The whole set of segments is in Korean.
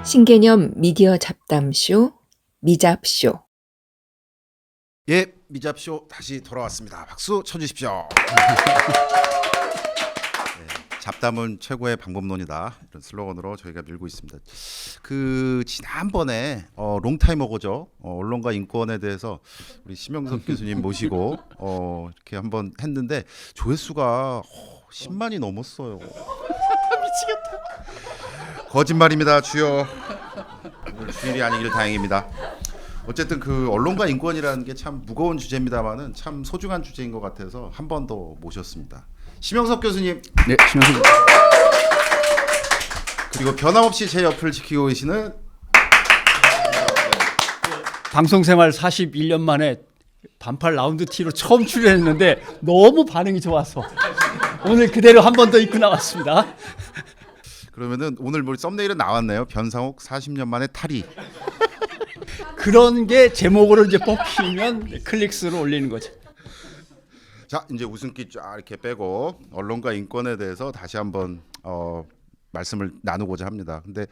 신개념 미디어 잡담쇼 미잡쇼. 예, 미잡쇼 다시 돌아왔습니다. 박수 쳐주십시오. 네, 잡담은 최고의 방법론이다, 이런 슬로건으로 저희가 밀고 있습니다. 그 지난번에 롱타이머고죠. 언론과 인권에 대해서 우리 심영석 교수님 모시고 이렇게 한번 했는데 조회수가 10만이 넘었어요. 미치겠다. 거짓말입니다, 주여. 오늘 주일이 아니길 다행입니다. 어쨌든 그 언론과 인권이라는 게 참 무거운 주제입니다만은 참 소중한 주제인 것 같아서 한 번 더 모셨습니다. 심영석 교수님. 네, 심영석. 그리고 변함없이 제 옆을 지키고 계시는 방송 생활 41년 만에 반팔 라운드 티로 처음 출연했는데 너무 반응이 좋아서 오늘 그대로 한 번 더 입고 나왔습니다. 그러면은 오늘 뭐 썸네일은 나왔네요. 변상욱 40년 만에 탈의. 그런 게 제목으로 이제 뽑히면 클릭수를 올리는 거죠. 자, 이제 웃음기 쫙 이렇게 빼고 언론과 인권에 대해서 다시 한번 말씀을 나누고자 합니다. 근데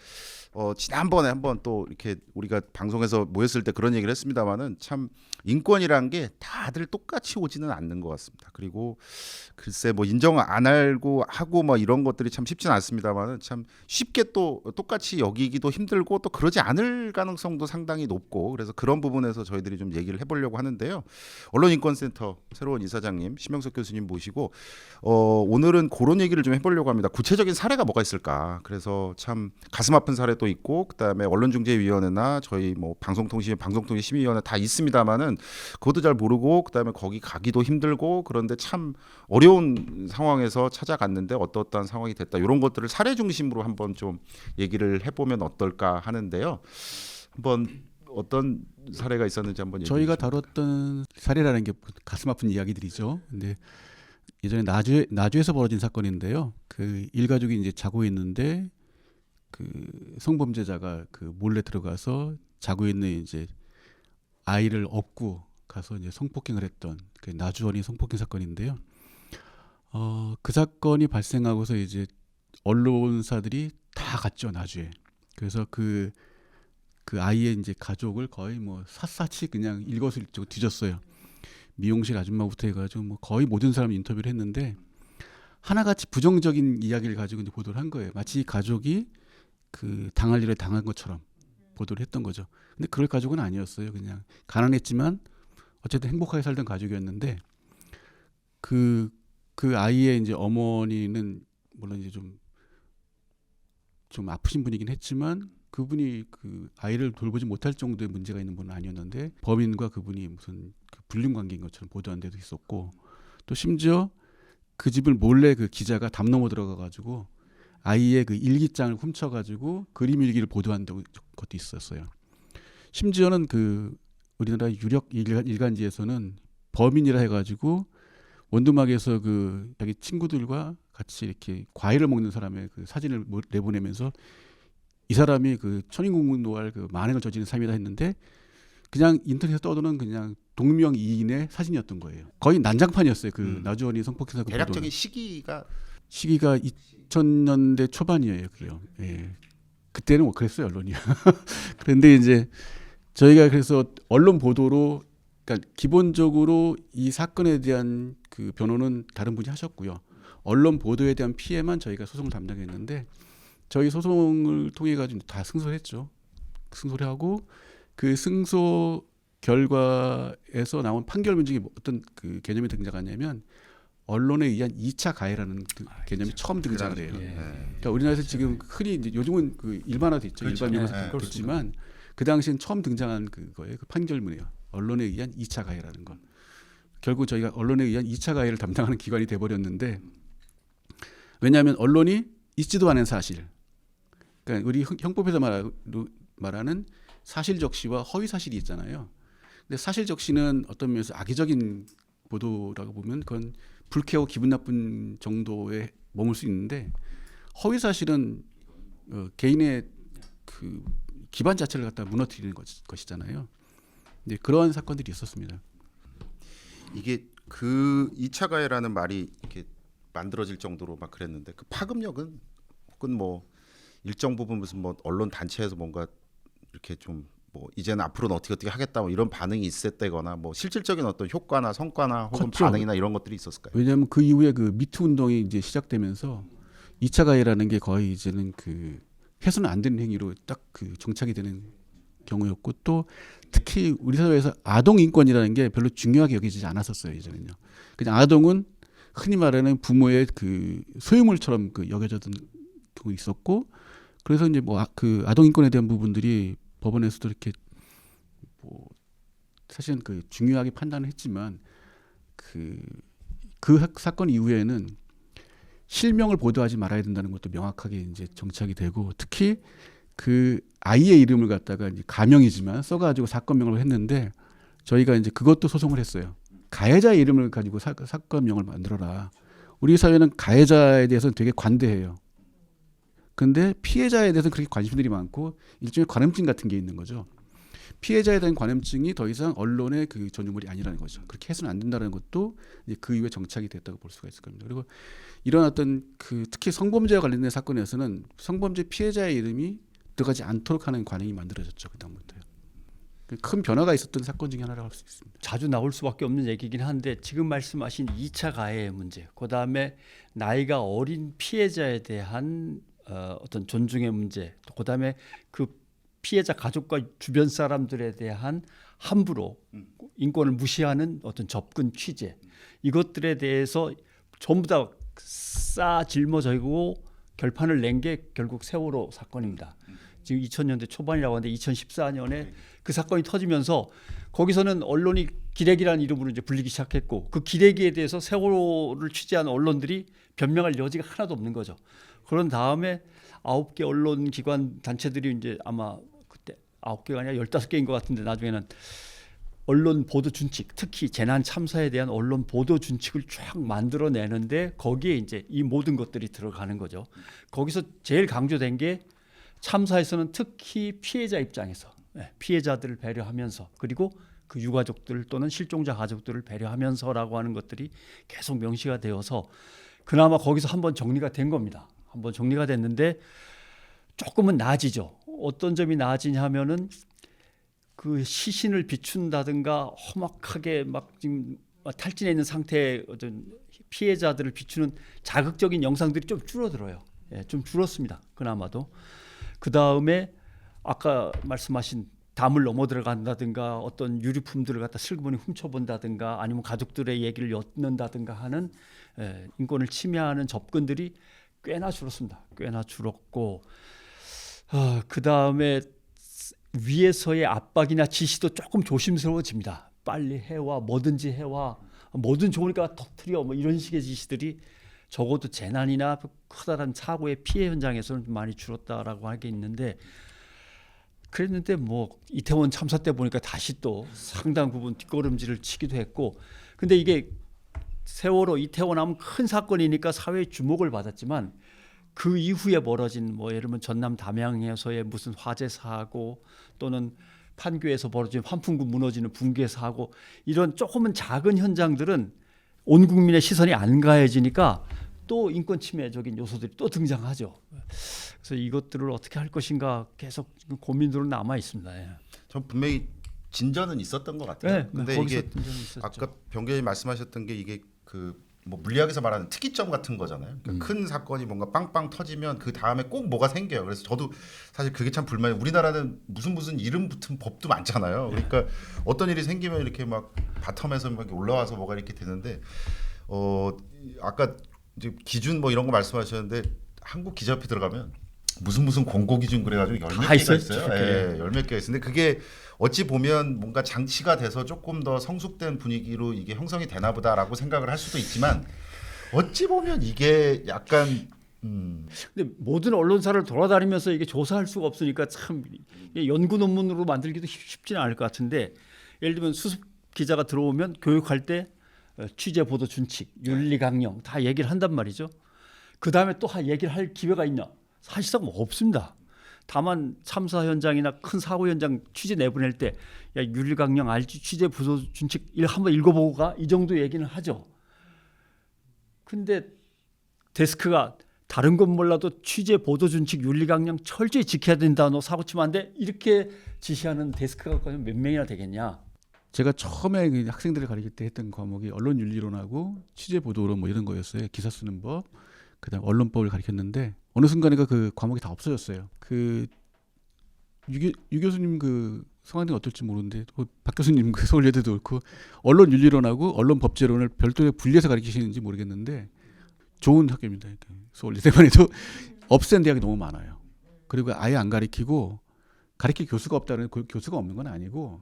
지난번에 한번 또 이렇게 우리가 방송에서 모였을 때 그런 얘기를 했습니다만은 참 인권이란 게 다들 똑같이 오지는 않는 것 같습니다. 그리고 글쎄 뭐 인정 안 알고 하고 뭐 이런 것들이 참 쉽지는 않습니다만은 참 쉽게 또 똑같이 여기기도 힘들고 또 그러지 않을 가능성도 상당히 높고, 그래서 그런 부분에서 저희들이 좀 얘기를 해보려고 하는데요. 언론인권센터 새로운 이사장님 심영석 교수님 모시고 오늘은 그런 얘기를 좀 해보려고 합니다. 구체적인 사례가 뭐가 있을까? 그래서 참 가슴 아픈 사례도 있고, 그다음에 언론중재위원회나 저희 뭐 방송통신심의위원회 다 있습니다만은 그것도 잘 모르고, 그다음에 거기 가기도 힘들고, 그런데 참 어려운 상황에서 찾아갔는데 어떠한 상황이 됐다, 이런 것들을 사례 중심으로 한번 좀 얘기를 해보면 어떨까 하는데요. 한번 어떤 사례가 있었는지 한번 얘기해 저희가 주시면. 다뤘던 사례라는 게 가슴 아픈 이야기들이죠. 근데 예전에 나주에서 벌어진 사건인데요. 그 일가족이 이제 자고 있는데 그 성범죄자가 그 몰래 들어가서 자고 있는 이제 아이를 업고 가서 이제 성폭행을 했던 그 나주원이 성폭행 사건인데요. 그 사건이 발생하고서 이제 언론사들이 다 갔죠, 나주에. 그래서 그 아이의 이제 가족을 거의 뭐 샅샅이 그냥 일거수일투족을 뒤졌어요. 미용실 아줌마부터 해가지고 뭐 거의 모든 사람 인터뷰를 했는데 하나같이 부정적인 이야기를 가지고 이제 보도를 한 거예요. 마치 가족이 그 당할 일을 당한 것처럼 보도를 했던 거죠. 근데 그럴 가족은 아니었어요. 그냥 가난했지만 어쨌든 행복하게 살던 가족이었는데 그 아이의 이제 어머니는 물론 이제 좀 아프신 분이긴 했지만 그분이 그 아이를 돌보지 못할 정도의 문제가 있는 분은 아니었는데 범인과 그분이 무슨 그 불륜 관계인 것처럼 보도한 데도 있었고, 또 심지어 그 집을 몰래 그 기자가 담 넘어 들어가가지고 아이의 그 일기장을 훔쳐가지고 그림 일기를 보도한 것도 있었어요. 심지어는 그 우리나라 유력 일간지에서는 범인이라 해가지고 원두막에서 그 자기 친구들과 같이 이렇게 과일을 먹는 사람의 그 사진을 내보내면서 이 사람이 그 천인공노할 그 만행을 저지른 사람이다 했는데 그냥 인터넷에 떠도는 그냥 동명이인의 사진이었던 거예요. 거의 난장판이었어요. 그 나주원이 성폭행 사건. 대략적인 시기가 2000년대 초반이에요. 그게요. 예. 그때는 뭐 그랬어요, 언론이. 그런데 이제 저희가 그래서 언론 보도로, 그러니까 기본적으로 이 사건에 대한 그 변호는 다른 분이 하셨고요. 언론 보도에 대한 피해만 저희가 소송을 담당했는데 저희 소송을 통해 가지고 다 승소를 했죠. 승소를 하고 그 승소 결과에서 나온 판결문 중에 어떤 그 개념이 등장하냐면 언론에 의한 2차 가해라는 그 개념이 처음 등장을 해요. 그러니까 우리나라에서 지금 흔히 이제 요즘은 그 일반화돼 있죠. 그렇죠. 일반화가 됐지만 그 당시엔 처음 등장한 그거예요. 그 판결문이에요. 언론에 의한 2차 가해라는 건. 결국 저희가 언론에 의한 2차 가해를 담당하는 기관이 돼버렸는데, 왜냐하면 언론이 있지도 않은 사실, 그러니까 우리 형법에서 말하는 사실적시와 허위사실이 있잖아요. 근데 사실적시는 어떤 면에서 악의적인 보도라고 보면 그건 불쾌하고 기분 나쁜 정도에 머물 수 있는데, 허위사실은 개인의 그 기반 자체를 갖다 무너뜨리는 것이잖아요. 이제 그러한 사건들이 있었습니다. 이게 그 2차 가해라는 말이 이렇게 만들어질 정도로 막 그랬는데 그 파급력은 혹은 뭐 일정 부분 무슨 뭐 언론 단체에서 뭔가 이렇게 좀 뭐 이제는 앞으로는 어떻게 하겠다 뭐 이런 반응이 있었다거나 뭐 실질적인 어떤 효과나 성과나 혹은 컸죠. 반응이나 이런 것들이 있었을까요? 왜냐하면 그 이후에 그 미투 운동이 이제 시작되면서 2차 가해라는 게 거의 이제는 그 해서는 안 되는 행위로 딱 그 정착이 되는 경우였고 또 특히 우리 사회에서 아동 인권이라는 게 별로 중요하게 여기지지 않았었어요 이전에는요. 그냥 아동은 흔히 말하는 부모의 그 소유물처럼 그 여겨졌던 경우 있었고 그래서 이제 뭐 그 아동 인권에 대한 부분들이 법원에서도 이렇게 뭐 사실은 그 중요하게 판단을 했지만 그 사건 이후에는 실명을 보도하지 말아야 된다는 것도 명확하게 이제 정착이 되고 특히 그 아이의 이름을 갖다가 이제 가명이지만 써가지고 사건명을 했는데 저희가 이제 그것도 소송을 했어요. 가해자의 이름을 가지고 사건명을 만들어라. 우리 사회는 가해자에 대해서는 되게 관대해요. 근데 피해자에 대해서는 그렇게 관심들이 많고 일종의 관음증 같은 게 있는 거죠. 피해자에 대한 관음증이 더 이상 언론의 그 전유물이 아니라는 거죠. 그렇게 해서는 안 된다는 것도 이제 그 이후에 정착이 됐다고 볼 수가 있을 겁니다. 그리고 이런 어떤 그 특히 성범죄와 관련된 사건에서는 성범죄 피해자의 이름이 들어가지 않도록 하는 관행이 만들어졌죠. 그다음부터요. 큰 변화가 있었던 사건 중에 하나라고 할 수 있습니다. 자주 나올 수밖에 없는 얘기긴 한데 지금 말씀하신 2차 가해의 문제, 그다음에 나이가 어린 피해자에 대한 어떤 존중의 문제, 또 그다음에 그 피해자 가족과 주변 사람들에 대한 함부로 인권을 무시하는 어떤 접근 취재, 이것들에 대해서 전부 다 쌓아 짊어지고 결판을 낸 게 결국 세월호 사건입니다. 지금 2000년대 초반이라고 하는데 2014년에 그 사건이 터지면서 거기서는 언론이 기레기라는 이름으로 이제 불리기 시작했고 그 기레기에 대해서 세월호를 취재한 언론들이 변명할 여지가 하나도 없는 거죠. 그런 다음에 9개 언론 기관 단체들이 이제 아마 그때 9개가 아니라 15개인 것 같은데 나중에는 언론 보도 준칙, 특히 재난 참사에 대한 언론 보도 준칙을 쫙 만들어내는데 거기에 이제 이 모든 것들이 들어가는 거죠. 거기서 제일 강조된 게 참사에서는 특히 피해자 입장에서 피해자들을 배려하면서 그리고 그 유가족들 또는 실종자 가족들을 배려하면서라고 하는 것들이 계속 명시가 되어서 그나마 거기서 한번 정리가 된 겁니다. 한번 정리가 됐는데 조금은 나아지죠. 어떤 점이 나아지냐 하면은 그 시신을 비춘다든가 험악하게 막 지금 탈진해 있는 상태의 어떤 피해자들을 비추는 자극적인 영상들이 좀 줄어들어요. 좀 줄었습니다. 그나마도. 그 다음에 아까 말씀하신 담을 넘어 들어간다든가 어떤 유류품들을 갖다 슬그머니 훔쳐본다든가 아니면 가족들의 얘기를 엿는다든가 하는 인권을 침해하는 접근들이 꽤나 줄었습니다. 꽤나 줄었고 그 다음에 위에서의 압박이나 지시도 조금 조심스러워집니다. 빨리 해와 뭐든지 해와 뭐든 좋으니까 터뜨려 뭐 이런 식의 지시들이 적어도 재난이나 커다란 사고의 피해 현장에서는 좀 많이 줄었다라고 하게 있는데 그랬는데 뭐 이태원 참사 때 보니까 다시 또 상당 부분 뒷걸음질을 치기도 했고 근데 이게 세월호 이태원 하면 큰 사건이니까 사회의 주목을 받았지만 그 이후에 벌어진 뭐 예를 들면 전남 담양에서의 무슨 화재 사고 또는 판교에서 벌어진 환풍구 무너지는 붕괴 사고 이런 조금은 작은 현장들은 온 국민의 시선이 안 가해지니까 또 인권 침해적인 요소들이 또 등장하죠. 그래서 이것들을 어떻게 할 것인가 계속 고민들은 남아 있습니다. 예. 전 분명히 진전은 있었던 것 같아요. 네, 근데 거기서 이게 진전이 있었죠. 아까 병계님 말씀하셨던 게 이게 그 뭐 물리학에서 말하는 특이점 같은 거잖아요. 그러니까 큰 사건이 뭔가 빵빵 터지면 그 다음에 꼭 뭐가 생겨요. 그래서 저도 사실 그게 참 불만이. 우리나라는 무슨 이름 붙은 법도 많잖아요. 그러니까 어떤 일이 생기면 이렇게 막 바텀에서 막 올라와서 뭐가 이렇게 되는데 아까 이제 기준 뭐 이런 거 말씀하셨는데 한국 기자협회 들어가면 무슨 공고 기준 그래가지고 열 몇 개가 있어요. 예, 열 몇 개가 있는데 그게 어찌 보면 뭔가 장치가 돼서 조금 더 성숙된 분위기로 이게 형성이 되나 보다라고 생각을 할 수도 있지만 어찌 보면 이게 약간 근데 모든 언론사를 돌아다니면서 이게 조사할 수가 없으니까 참 연구 논문으로 만들기도 쉽지는 않을 것 같은데 예를 들면 수습 기자가 들어오면 교육할 때 취재 보도 준칙, 윤리 강령 다 얘기를 한단 말이죠. 그 다음에 또 얘기를 할 기회가 있냐? 사실상 없습니다. 다만 참사 현장이나 큰 사고 현장 취재 내보낼 때 야, 윤리 강령 알지? 취재 보도 준칙 한번 읽어보고 가? 이 정도 얘기는 하죠. 근데 데스크가 다른 건 몰라도 취재 보도 준칙 윤리 강령 철저히 지켜야 된다. 너 사고 치면 안 돼. 이렇게 지시하는 데스크가 과연 몇 명이나 되겠냐? 제가 처음에 그 학생들을 가르칠 때 했던 과목이 언론윤리론하고 취재보도론 뭐 이런 거였어요. 기사 쓰는 법, 그다음 언론법을 가르쳤는데 어느 순간에 그 과목이 다 없어졌어요. 그 유 교수님 그 성함이 어떨지 모르는데 박 교수님 그 서울예대도 그렇고 언론윤리론하고 언론법제론을 별도로 분리해서 가르치시는지 모르겠는데 좋은 학교입니다. 서울예대만 해도 없앤 대학이 너무 많아요. 그리고 아예 안 가르치고 가르칠 교수가 없다는 그 교수가 없는 건 아니고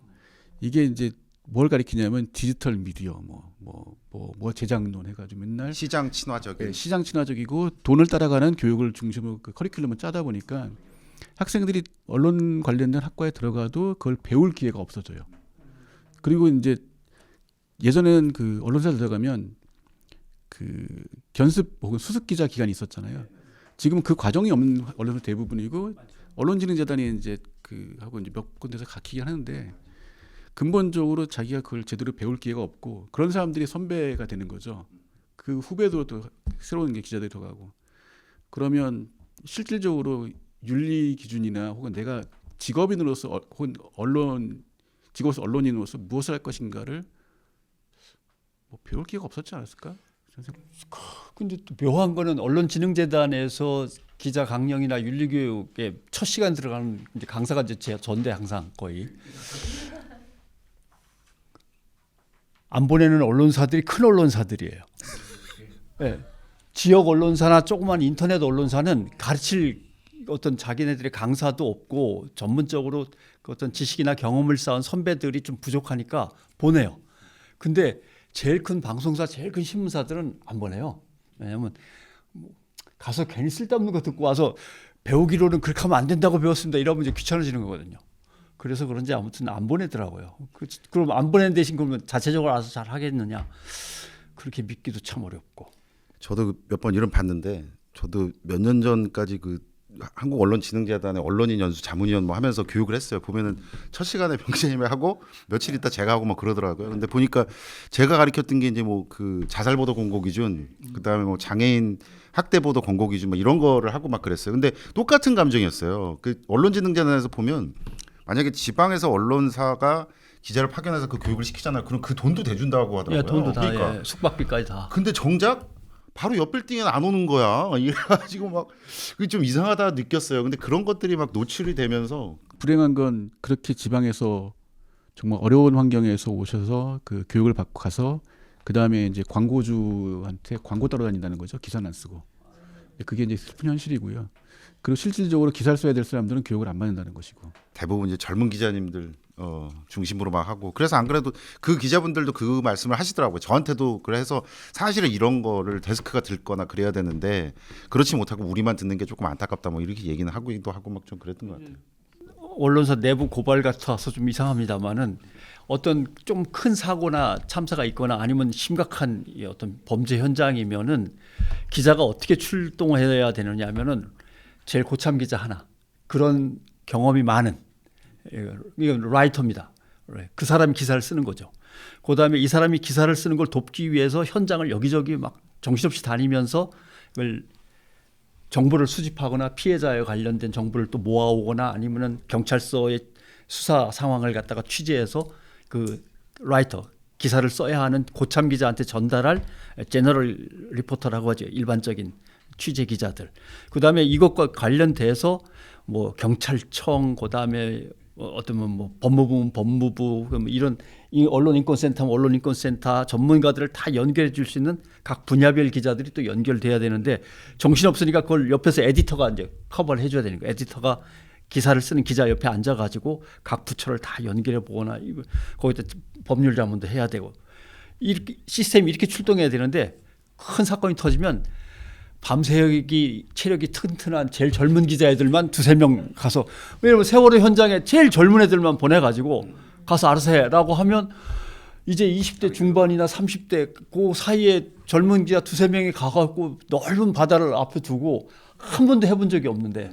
이게 이제 뭘 가리키냐면 디지털 미디어 뭐 재작론 해가지고 맨날 시장 친화적인 시장 친화적이고 돈을 따라가는 교육을 중심으로 그 커리큘럼을 짜다 보니까 학생들이 언론 관련된 학과에 들어가도 그걸 배울 기회가 없어져요. 그리고 이제 예전엔 그 언론사에 들어가면 그 견습 혹은 수습 기자 기간이 있었잖아요. 지금 그 과정이 없는 언론사 대부분이고 언론진흥재단이 이제 그 하고 이제 몇 군데서 가르치긴 하는데 근본적으로 자기가 그걸 제대로 배울 기회가 없고 그런 사람들이 선배가 되는 거죠. 그 후배도 또 새로운 기자들이 들어가고 그러면 실질적으로 윤리 기준이나 혹은 내가 직업인으로서 혹은 직업으로서 언론인으로서 무엇을 할 것인가를 뭐 배울 기회가 없었지 않았을까? 근데 또 묘한 거는 언론진흥재단에서 기자 강령이나 윤리교육에 첫 시간 들어가는 이제 강사가 이제 제 전대 항상 거의 안 보내는 언론사들이 큰 언론사들이에요. 네. 지역 언론사나 조그만 인터넷 언론사는 가르칠 어떤 자기네들의 강사도 없고 전문적으로 그 어떤 지식이나 경험을 쌓은 선배들이 좀 부족하니까 보내요. 근데 제일 큰 방송사, 제일 큰 신문사들은 안 보내요. 왜냐하면 가서 괜히 쓸데없는 거 듣고 와서 배우기로는 그렇게 하면 안 된다고 배웠습니다. 이러면 이제 귀찮아지는 거거든요. 그래서 그런지 아무튼 안 보내더라고요. 그럼 안 보내는 대신 그러면 자체적으로 알아서 잘 하겠느냐. 그렇게 믿기도 참 어렵고. 저도 몇 번 이런 봤는데 저도 몇 년 전까지 그 한국언론진흥재단의 언론인 연수 자문위원 뭐 하면서 교육을 했어요. 보면은 첫 시간에 병재님이 하고 며칠 있다 제가 하고 막 그러더라고요. 근데 보니까 제가 가르쳤던 게 이제 뭐 그 자살보도 권고 기준, 그다음에 뭐 장애인 학대보도 권고 기준 뭐 이런 거를 하고 막 그랬어요. 근데 똑같은 감정이었어요. 그 언론진흥재단에서 보면 만약에 지방에서 언론사가 기자를 파견해서 그 교육을 시키잖아요. 그럼 그 돈도 대준다고 하더라고요. 예, 돈도 다, 그러니까. 예, 숙박비까지 다. 근데 정작 바로 옆 빌딩에는 안 오는 거야. 이래가지고 막 그게 좀 이상하다 느꼈어요. 근데 그런 것들이 막 노출이 되면서 불행한 건 그렇게 지방에서 정말 어려운 환경에서 오셔서 그 교육을 받고 가서 그 다음에 이제 광고주한테 광고 따라다닌다는 거죠. 기사는 안 쓰고. 그게 이제 슬픈 현실이고요. 그리고 실질적으로 기사를 써야 될 사람들은 교육을 안 받는다는 것이고. 대부분 이제 젊은 기자님들 중심으로 막 하고 그래서 안 그래도 그 기자분들도 그 말씀을 하시더라고요. 저한테도 그래서 사실은 이런 거를 데스크가 들거나 그래야 되는데 그렇지 못하고 우리만 듣는 게 조금 안타깝다 뭐 이렇게 얘기는 하기도 하고 막 좀 그랬던 것 같아요. 언론사 내부 고발 같아서 좀 이상합니다만은 어떤 좀 큰 사고나 참사가 있거나 아니면 심각한 어떤 범죄 현장이면은 기자가 어떻게 출동해야 되느냐면은 제일 고참 기자 하나 그런 경험이 많은 이건 라이터입니다. 그 사람이 기사를 쓰는 거죠. 그다음에 이 사람이 기사를 쓰는 걸 돕기 위해서 현장을 여기저기 막 정신없이 다니면서 이걸 정보를 수집하거나 피해자에 관련된 정보를 또 모아오거나 아니면은 경찰서의 수사 상황을 갖다가 취재해서 그 라이터 기사를 써야 하는 고참 기자한테 전달할 제너럴 리포터라고 하죠. 일반적인 취재 기자들. 그다음에 이것과 관련돼서 뭐 경찰청 그다음에 어떤 뭐 법무부 이런 언론인권센터 언론인권센터 전문가들을 다 연결해 줄 수 있는 각 분야별 기자들이 또 연결돼야 되는데 정신없으니까 그걸 옆에서 에디터가 이제 커버를 해줘야 되는 거예요. 에디터가 기사를 쓰는 기자 옆에 앉아가지고 각 부처를 다 연결해 보거나 거기다 법률 자문도 해야 되고 이렇게 시스템이 이렇게 출동해야 되는데 큰 사건이 터지면 밤새기 체력이 튼튼한 제일 젊은 기자애들만 두세 명 가서 왜냐면 세월호 현장에 제일 젊은 애들만 보내가지고 가서 알아서 해라고 하면 이제 20대 중반이나 30대 그 사이에 젊은 기자 두세 명이 가갖고 넓은 바다를 앞에 두고 한 번도 해본 적이 없는데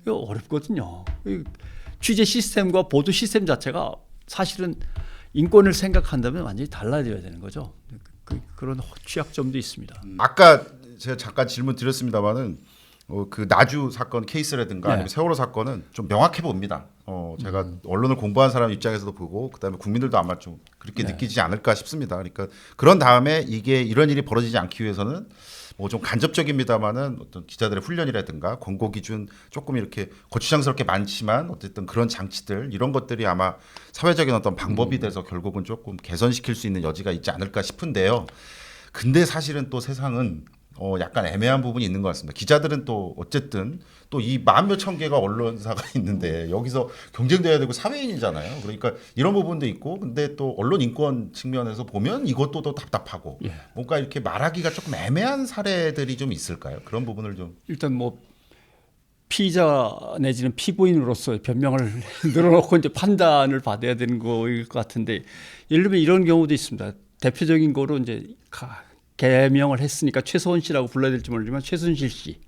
이거 어렵거든요. 취재 시스템과 보도 시스템 자체가 사실은 인권을 생각한다면 완전히 달라져야 되는 거죠. 그런 취약점도 있습니다. 아까 제가 잠깐 질문 드렸습니다만은 그 나주 사건 케이스라든가 아니면 세월호 사건은 좀 명확해 봅니다. 제가 언론을 공부한 사람 입장에서도 보고 그다음에 국민들도 아마 좀 그렇게 느끼지 않을까 싶습니다. 그러니까 그런 다음에 이게 이런 일이 벌어지지 않기 위해서는 뭐 좀 간접적입니다만은 어떤 기자들의 훈련이라든가 권고 기준 조금 이렇게 거추장스럽게 많지만 어쨌든 그런 장치들 이런 것들이 아마 사회적인 어떤 방법이 돼서 결국은 조금 개선시킬 수 있는 여지가 있지 않을까 싶은데요. 근데 사실은 또 세상은 약간 애매한 부분이 있는 것 같습니다. 기자들은 또 어쨌든 또 이 만 몇천 개가 언론사가 있는데 여기서 경쟁돼야 되고 사회인이잖아요. 그러니까 이런 부분도 있고 근데 또 언론 인권 측면에서 보면 이것도 또 답답하고 뭔가 이렇게 말하기가 조금 애매한 사례들이 좀 있을까요? 그런 부분을 좀 일단 뭐 피의자 내지는 피고인으로서 변명을 늘어놓고 이제 판단을 받아야 되는 거일 것 같은데 예를 들면 이런 경우도 있습니다. 대표적인 거로 이제 개명을 했으니까 최소원 씨라고 불러야 될지 모르지만 최순실 씨,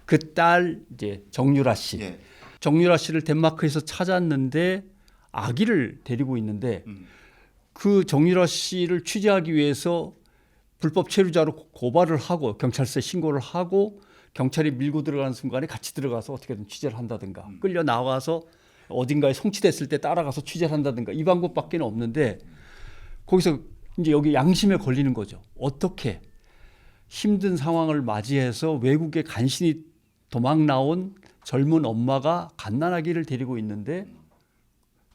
그 딸 이제 정유라 씨, 정유라 씨를 덴마크에서 찾았는데 아기를 데리고 있는데 그 정유라 씨를 취재하기 위해서 불법 체류자로 고발을 하고 경찰서에 신고를 하고 경찰이 밀고 들어가는 순간에 같이 들어가서 어떻게든 취재를 한다든가 끌려 나와서 어딘가에 송치됐을 때 따라가서 취재를 한다든가 이 방법밖에 없는데 거기서 이제 여기 양심에 걸리는 거죠. 어떻게 힘든 상황을 맞이해서 외국에 간신히 도망 나온 젊은 엄마가 갓난아기를 데리고 있는데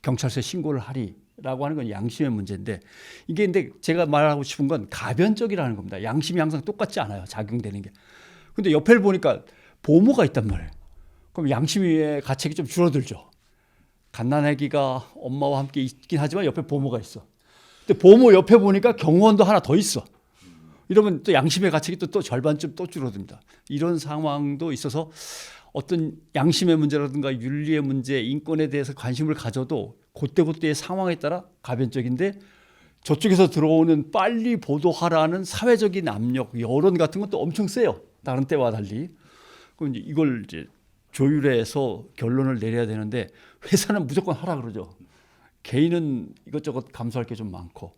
경찰서에 신고를 하리라고 하는 건 양심의 문제인데 이게 근데 제가 말하고 싶은 건 가변적이라는 겁니다. 양심이 항상 똑같지 않아요. 작용되는 게. 근데 옆에를 보니까 보모가 있단 말이에요. 그럼 양심의 가책이 좀 줄어들죠. 갓난아기가 엄마와 함께 있긴 하지만 옆에 보모가 있어. 근데 보모 옆에 보니까 경호원도 하나 더 있어. 이러면 또 양심의 가책이 또 절반쯤 또 줄어듭니다. 이런 상황도 있어서 어떤 양심의 문제라든가 윤리의 문제, 인권에 대해서 관심을 가져도 그때그때의 상황에 따라 가변적인데 저쪽에서 들어오는 빨리 보도하라는 사회적인 압력, 여론 같은 것도 엄청 세요. 다른 때와 달리. 그럼 이걸 이제 조율해서 결론을 내려야 되는데 회사는 무조건 하라 그러죠. 개인은 이것저것 감수할 게 좀 많고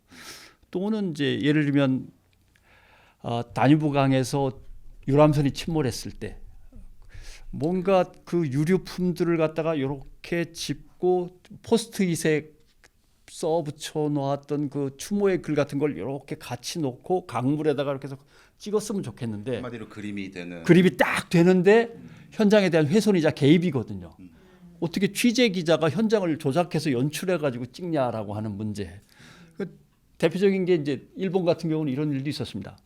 또는 이제 예를 들면 다뉴브강에서 유람선이 침몰했을 때 뭔가 그 유류품들을 갖다가 이렇게 짚고 포스트잇에 써붙여 놓았던 그 추모의 글 같은 걸 이렇게 같이 놓고 강물에다가 이렇게 해서 찍었으면 좋겠는데 한마디로 그림이 되는 그림이 딱 되는데 현장에 대한 훼손이자 개입이거든요. 어떻게 취재 기자가 현장을 조작해서 연출해가지고 찍냐라고 하는 문제. 그 대표적인 게 이제 일본 같은 경우는 이런 일도 있었습니다.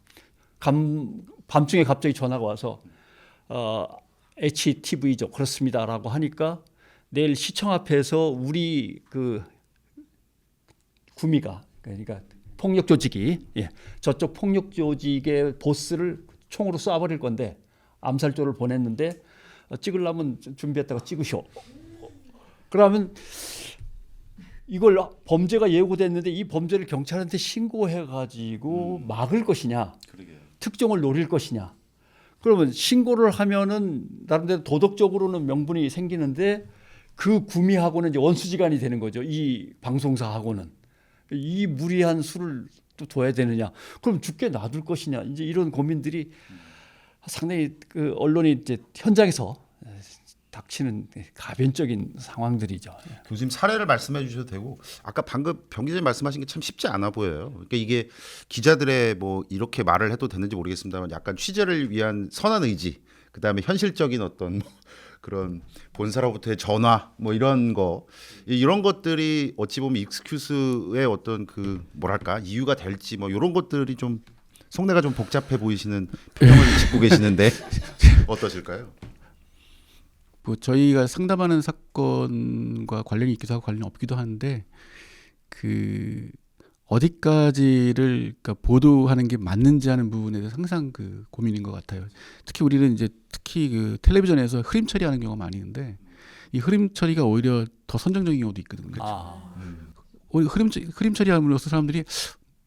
밤중에 갑자기 전화가 와서 HTV죠. 그렇습니다라고 하니까 내일 시청 앞에서 우리 그 구미가 그러니까 폭력 조직이 저쪽 폭력 조직의 보스를 총으로 쏴버릴 건데 암살조를 보냈는데 찍으려면 준비했다가 찍으셔. 그러면 이걸 범죄가 예고됐는데 이 범죄를 경찰한테 신고해가지고 막을 것이냐, 특종을 노릴 것이냐. 그러면 신고를 하면은 나름대로 도덕적으로는 명분이 생기는데 그 구미하고는 이제 원수지간이 되는 거죠. 이 방송사하고는 이 무리한 수를 또 둬야 되느냐. 그럼 죽게 놔둘 것이냐. 이제 이런 고민들이 상당히 그 언론이 이제 현장에서 닥치는 가변적인 상황들이죠. 교수님 사례를 말씀해 주셔도 되고 아까 방금 병 기자님 말씀하신 게 참 쉽지 않아 보여요. 그러니까 이게 기자들의 뭐 이렇게 말을 해도 되는지 모르겠습니다만 약간 취재를 위한 선한 의지, 그다음에 현실적인 어떤 그런 본사로부터의 전화 뭐 이런 것들이 어찌 보면 익스큐스의 어떤 그 뭐랄까 이유가 될지 뭐 이런 것들이 좀 속내가 좀 복잡해 보이시는 표정을 짓고 계시는데 어떠실까요? 뭐 저희가 상담하는 사건과 관련이 있기도 하고 관련이 없기도 한데 그 어디까지를 그러니까 보도하는 게 맞는지 하는 부분에 대해서 항상 그 고민인 것 같아요. 특히 우리는 이제 특히 그 텔레비전에서 흐림 처리하는 경우가 많이 있는데 이 흐림 처리가 오히려 더 선정적인 경우도 있거든요. 오히려 흐림 처리함으로써 사람들이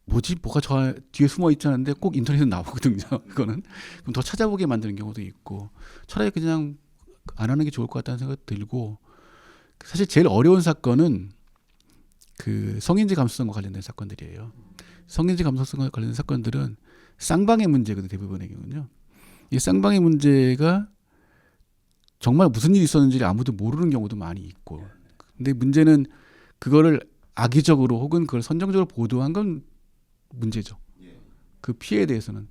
뭐가 저 뒤에 숨어 있지 않은데 꼭 인터넷에 나오거든요. 그거는 그럼 더 찾아보게 만드는 경우도 있고 차라리 그냥 안 하는 게 좋을 것 같다는 생각이 들고 사실 제일 어려운 사건은 그 성인지 감수성과 관련된 사건들이에요. 성인지 감수성과 관련된 사건들은 쌍방의 문제거든요. 대부분의 경우는요. 이 쌍방의 문제가 정말 무슨 일이 있었는지 아무도 모르는 경우도 많이 있고. 근데 문제는 그거를 악의적으로 혹은 그걸 선정적으로 보도한 건 문제죠. 그 피해에 대해서는.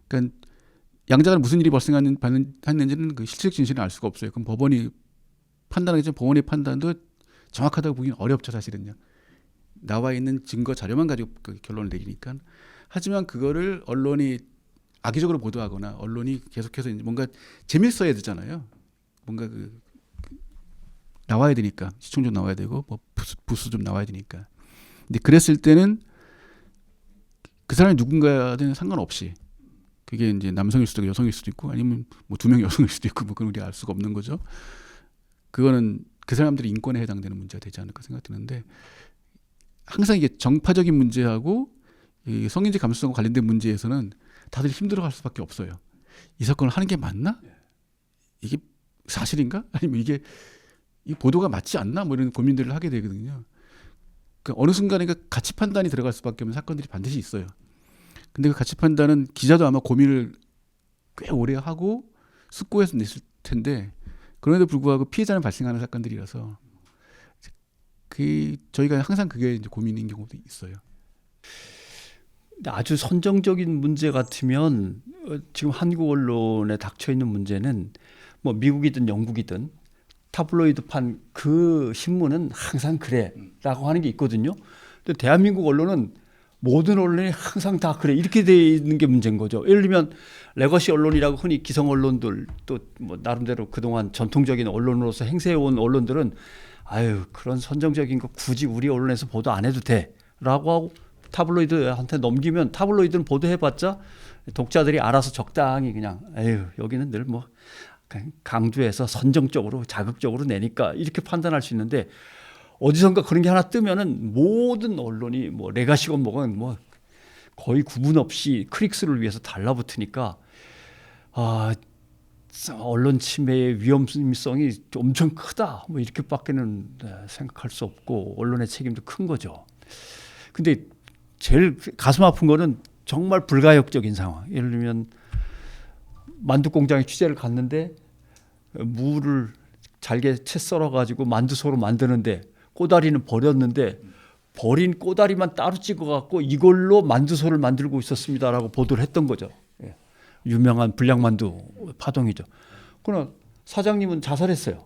그러니까 양자간 무슨 일이 발생했는지는 그 실체적 진실은 알 수가 없어요. 그럼 법원이 판단하겠지만 법원의 판단도 정확하다고 보기는 어렵죠, 사실은요. 나와 있는 증거 자료만 가지고 그 결론을 내리니까. 하지만 그거를 언론이 악의적으로 보도하거나 언론이 계속해서 이제 뭔가 재밌어야 되잖아요. 뭔가 나와야 되니까 시청 좀 나와야 되고 뭐 부수 좀 나와야 되니까. 근데 그랬을 때는 그 사람이 누군가든 상관없이 그게 이제 남성일 수도 있고 여성일 수도 있고 아니면 뭐 2명 여성일 수도 있고 뭐 그건 우리가 알 수가 없는 거죠. 그거는 그 사람들의 인권에 해당되는 문제가 되지 않을까 생각드는데 항상 이게 정파적인 문제하고 이 성인지 감수성과 관련된 문제에서는 다들 힘들어할 수밖에 없어요. 이 사건을 하는 게 맞나? 이게 사실인가? 아니면 이게 이 보도가 맞지 않나? 뭐 이런 고민들을 하게 되거든요. 그러니까 어느 순간에 가치 판단이 들어갈 수밖에 없는 사건들이 반드시 있어요. 근데 그 가치 판단은 기자도 아마 고민을 꽤 오래 하고 숙고해서 냈을 텐데 그럼에도 불구하고 피해자는 발생하는 사건들이라서 저희가 항상 그게 이제 고민인 경우도 있어요. 아주 선정적인 문제 같으면 지금 한국 언론에 닥쳐 있는 문제는 뭐 미국이든 영국이든 타블로이드판 그 신문은 항상 그래라고 하는 게 있거든요. 근데 대한민국 언론은 모든 언론이 항상 다 그래 이렇게 돼 있는 게 문제인 거죠. 예를 들면 레거시 언론이라고 흔히 기성 언론들 또 뭐 나름대로 그동안 전통적인 언론으로서 행세해온 언론들은 아유 그런 선정적인 거 굳이 우리 언론에서 보도 안 해도 돼라고 하고 타블로이드한테 넘기면 타블로이드는 보도해봤자 독자들이 알아서 적당히 그냥 에휴 여기는 늘 뭐 강조해서 선정적으로 자극적으로 내니까 이렇게 판단할 수 있는데 어디선가 그런 게 하나 뜨면은 모든 언론이 뭐 레가시건 뭐건 뭐 거의 구분 없이 클릭수를 위해서 달라붙으니까 언론 침해의 위험성이 엄청 크다 뭐 이렇게밖에는 생각할 수 없고 언론의 책임도 큰 거죠. 근데 제일 가슴 아픈 거는 정말 불가역적인 상황. 예를 들면 만두 공장에 취재를 갔는데 무를 잘게 채 썰어가지고 만두소로 만드는데 꼬다리는 버렸는데 버린 꼬다리만 따로 찍어갖고 이걸로 만두소를 만들고 있었습니다라고 보도를 했던 거죠. 예. 유명한 불량만두 파동이죠. 그러나 사장님은 자살했어요.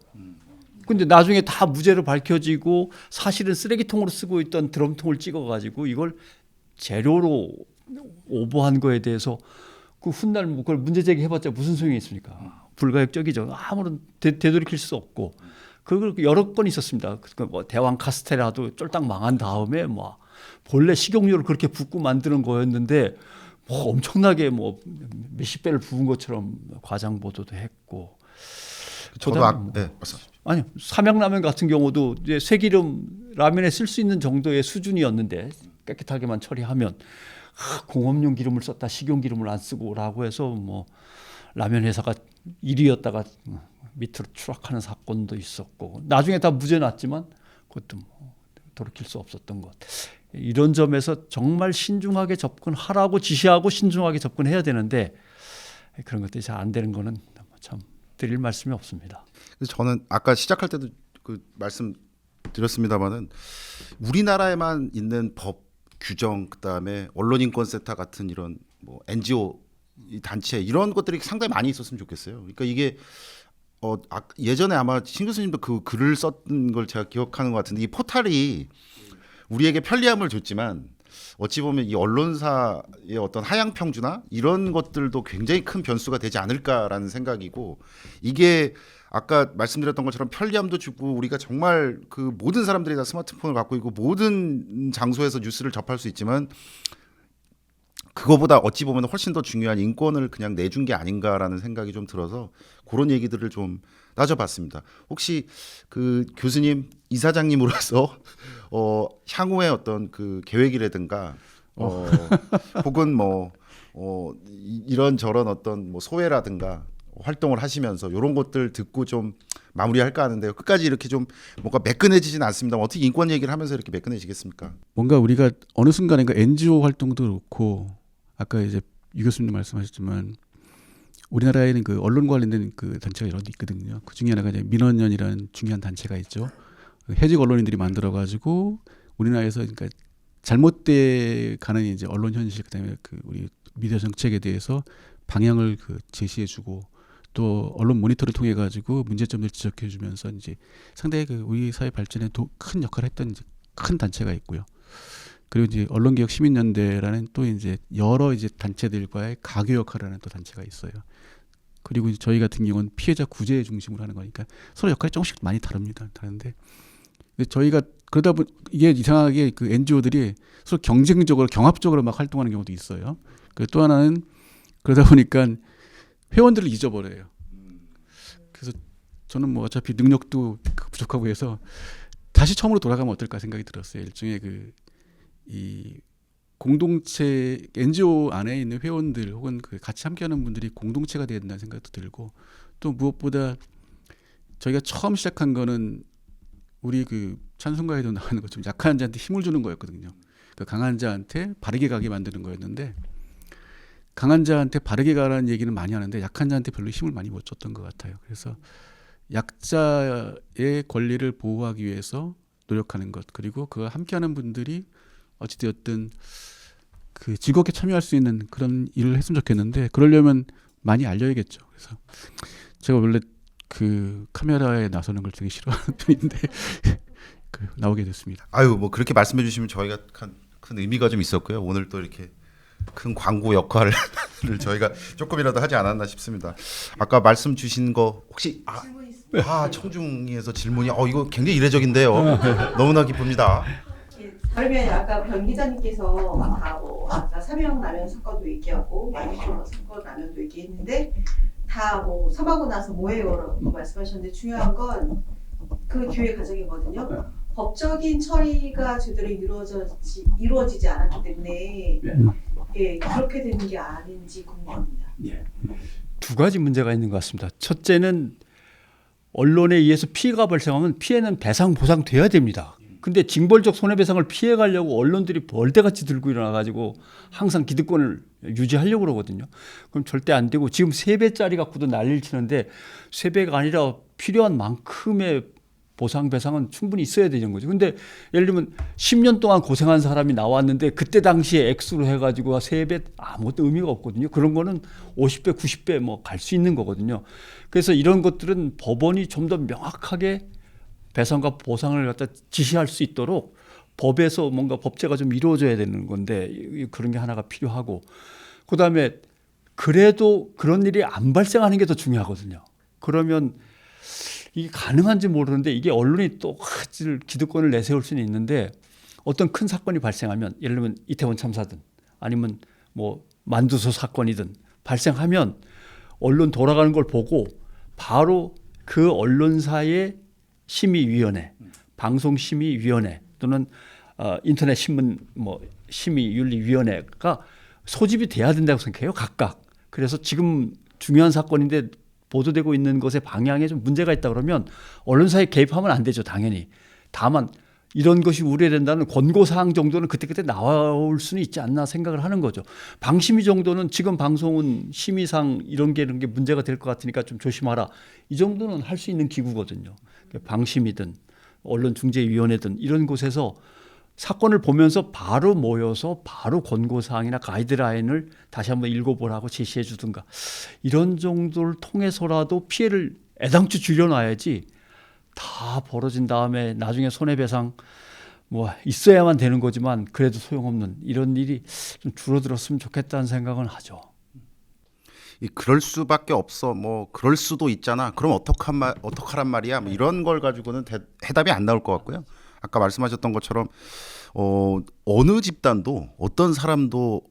근데 나중에 다 무죄로 밝혀지고 사실은 쓰레기통으로 쓰고 있던 드럼통을 찍어가지고 이걸 재료로 오버한 거에 대해서 그 훗날 그걸 문제 제기해봤자 무슨 소용이 있습니까? 불가역적이죠. 아무런 되돌이킬 수 없고 그걸 여러 건 있었습니다. 뭐 대왕 카스테라도 쫄딱 망한 다음에 뭐 본래 식용유를 그렇게 붓고 만드는 거였는데 뭐 엄청나게 뭐 몇십 배를 부은 것처럼 과장 보도도 했고. 저도 네, 맞습니다. 아니요. 삼양라면 같은 경우도 이제 쇠기름 라면에 쓸 수 있는 정도의 수준이었는데 깨끗하게만 처리하면 공업용 기름을 썼다 식용기름을 안 쓰고라고 해서 뭐 라면 회사가 1위였다가 밑으로 추락하는 사건도 있었고 나중에 다 무죄 났지만 그것도 뭐 돌이킬 수 없었던 것. 이런 점에서 정말 신중하게 접근하라고 지시하고 신중하게 접근해야 되는데 그런 것들이 잘 안 되는 거는 참 드릴 말씀이 없습니다. 그래서 저는 아까 시작할 때도 그 말씀 드렸습니다마는 우리나라에만 있는 법 규정 그다음에 언론인권센터 같은 이런 뭐 NGO 단체 이런 것들이 상당히 많이 있었으면 좋겠어요. 그러니까 이게 예전에 아마 신 교수님도 그 글을 썼던 걸 제가 기억하는 것 같은데 이 포탈이 우리에게 편리함을 줬지만 어찌 보면 이 언론사의 어떤 하향 평준화 이런 것들도 굉장히 큰 변수가 되지 않을까라는 생각이고 이게 아까 말씀드렸던 것처럼 편리함도 주고 우리가 정말 그 모든 사람들이 다 스마트폰을 갖고 있고 모든 장소에서 뉴스를 접할 수 있지만 그거보다 어찌 보면 훨씬 더 중요한 인권을 그냥 내준 게 아닌가라는 생각이 좀 들어서 그런 얘기들을 좀 따져봤습니다. 혹시 그 교수님 이사장님으로서 향후의 어떤 그 계획이라든가 혹은 뭐 이런 저런 어떤 뭐 소외라든가 활동을 하시면서 이런 것들 듣고 좀 마무리할까 하는데요. 끝까지 이렇게 좀 뭔가 매끈해지진 않습니다. 어떻게 인권 얘기를 하면서 이렇게 매끈해지겠습니까? 뭔가 우리가 어느 순간에 NGO 활동도 그렇고 아까 이제 유 교수님 말씀하셨지만 우리나라에는 그 언론 관련된 그 단체가 여러 개 있거든요. 그 중에 하나가 이제 민원연이라는 중요한 단체가 있죠. 해직 언론인들이 만들어가지고 우리나라에서 그러니까 잘못돼 가는 이제 언론 현실 그다음에 그 우리 미디어 정책에 대해서 방향을 그 제시해주고 또 언론 모니터를 통해 가지고 문제점을 지적해주면서 이제 상당히 그 우리 사회 발전에 큰 역할을 했던 이제 큰 단체가 있고요. 그리고 이제 언론개혁 시민연대라는 또 이제 여러 이제 단체들과의 가교 역할을 하는 또 단체가 있어요. 그리고 이제 저희 같은 경우는 피해자 구제 중심으로 하는 거니까 서로 역할이 조금씩 많이 다릅니다. 다른데 근데 저희가 그러다 보니 이게 이상하게 그 NGO들이 서로 경쟁적으로 경합적으로 막 활동하는 경우도 있어요. 그 또 하나는 그러다 보니까 회원들을 잊어버려요. 그래서 저는 뭐 어차피 능력도 부족하고 해서 다시 처음으로 돌아가면 어떨까 생각이 들었어요. 일종의 그 이 공동체 NGO 안에 있는 회원들 혹은 그 같이 함께하는 분들이 공동체가 돼야 된다는 생각도 들고 또 무엇보다 저희가 처음 시작한 거는 우리 그 찬송가에도 나오는 것처럼 약한 자한테 힘을 주는 거였거든요. 그 강한 자한테 바르게 가게 만드는 거였는데 강한 자한테 바르게 가라는 얘기는 많이 하는데 약한 자한테 별로 힘을 많이 못 줬던 것 같아요. 그래서 약자의 권리를 보호하기 위해서 노력하는 것 그리고 그와 함께하는 분들이 어찌되었든 그 즐겁게 참여할 수 있는 그런 일을 했으면 좋겠는데 그러려면 많이 알려야겠죠. 그래서 제가 원래 그 카메라에 나서는 걸 되게 싫어하는 편인데 그 나오게 됐습니다. 아유 뭐 그렇게 말씀해 주시면 저희가 큰 의미가 좀 있었고요. 오늘 또 이렇게 큰 광고 역할을 저희가 조금이라도 하지 않았나 싶습니다. 아까 말씀 주신 거 혹시 청중에서 질문이 이거 굉장히 이례적인데요. 너무나 기쁩니다. 그러면 아까 변 기자님께서 아까 사명 라면 사건도 얘기하고 양이쇼 사건 라면도 얘기했는데 다 뭐 사망하고 나서 뭐해요라고 말씀하셨는데 중요한 건 그 뒤에 과정이거든요. 법적인 처리가 제대로 이루어지지 않았기 때문에 그렇게 되는 게 아닌지 궁금합니다. 두 가지 문제가 있는 것 같습니다. 첫째는 언론에 의해서 피해가 발생하면 피해는 배상 보상돼야 됩니다. 근데 징벌적 손해배상을 피해가려고 언론들이 벌떼같이 들고 일어나가지고 항상 기득권을 유지하려고 그러거든요. 그럼 절대 안 되고 지금 3배짜리 갖고도 난리를 치는데 3배가 아니라 필요한 만큼의 보상 배상은 충분히 있어야 되는 거죠. 근데 예를 들면 10년 동안 고생한 사람이 나왔는데 그때 당시에 액수로 해가지고 3배 아무것도 의미가 없거든요. 그런 거는 50배, 90배 뭐 갈 수 있는 거거든요. 그래서 이런 것들은 법원이 좀 더 명확하게 배상과 보상을 갖다 지시할 수 있도록 법에서 뭔가 법제가 좀 이루어져야 되는 건데 그런 게 하나가 필요하고 그다음에 그래도 그런 일이 안 발생하는 게 더 중요하거든요. 그러면 이게 가능한지 모르는데 이게 언론이 또 기득권을 내세울 수는 있는데 어떤 큰 사건이 발생하면 예를 들면 이태원 참사든 아니면 뭐 만두소 사건이든 발생하면 언론 돌아가는 걸 보고 바로 그 언론사의 심의위원회, 방송심의위원회 또는 인터넷 신문 뭐 심의윤리위원회가 소집이 돼야 된다고 생각해요. 각각. 그래서 지금 중요한 사건인데 보도되고 있는 것의 방향에 좀 문제가 있다 그러면 언론사에 개입하면 안 되죠. 당연히. 다만 이런 것이 우려된다는 권고사항 정도는 그때그때 나올 수는 있지 않나 생각을 하는 거죠. 방심위 정도는 지금 방송은 심의상 이런 게 문제가 될 것 같으니까 좀 조심하라. 이 정도는 할 수 있는 기구거든요. 방심이든 언론중재위원회든 이런 곳에서 사건을 보면서 바로 모여서 바로 권고사항이나 가이드라인을 다시 한번 읽어보라고 제시해 주든가 이런 정도를 통해서라도 피해를 애당초 줄여놔야지 다 벌어진 다음에 나중에 손해배상 뭐 있어야만 되는 거지만 그래도 소용없는 이런 일이 좀 줄어들었으면 좋겠다는 생각은 하죠. 그럴 수밖에 없어. 뭐 그럴 수도 있잖아. 그럼 어떡하란 말이야. 뭐 이런 걸 가지고는 해답이 안 나올 것 같고요. 아까 말씀하셨던 것처럼 어느 집단도 어떤 사람도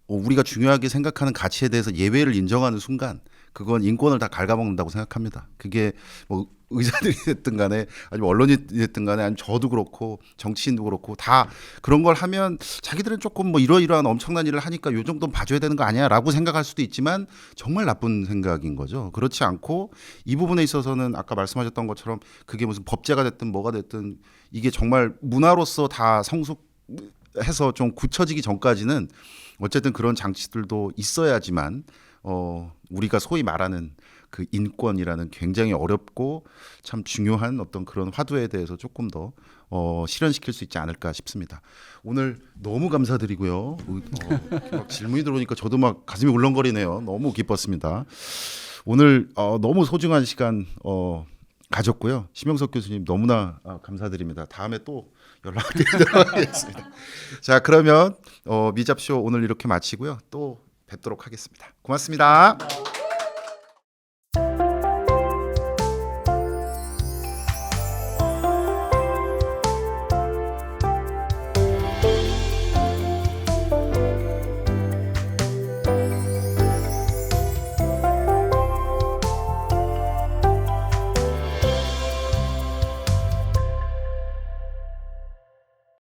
우리가 중요하게 생각하는 가치에 대해서 예외를 인정하는 순간 그건 인권을 다 갉아먹는다고 생각합니다. 그게 뭐 의사들이 됐든 간에 아니면 언론이 됐든 간에 아니면 저도 그렇고 정치인도 그렇고 다 그런 걸 하면 자기들은 조금 뭐 이러이러한 엄청난 일을 하니까 요 정도는 봐줘야 되는 거 아니야 라고 생각할 수도 있지만 정말 나쁜 생각인 거죠. 그렇지 않고 이 부분에 있어서는 아까 말씀하셨던 것처럼 그게 무슨 법제가 됐든 뭐가 됐든 이게 정말 문화로서 다 성숙해서 좀 굳혀지기 전까지는 어쨌든 그런 장치들도 있어야지만 우리가 소위 말하는 그 인권이라는 굉장히 어렵고 참 중요한 어떤 그런 화두에 대해서 조금 더 실현시킬 수 있지 않을까 싶습니다. 오늘 너무 감사드리고요. 이렇게 막 질문이 들어오니까 저도 막 가슴이 울렁거리네요. 너무 기뻤습니다. 오늘 너무 소중한 시간 가졌고요. 심영석 교수님 너무나 감사드립니다. 다음에 또 연락드리도록 하겠습니다. 자, 그러면 미잡쇼 오늘 이렇게 마치고요. 또 뵙도록 하겠습니다. 고맙습니다.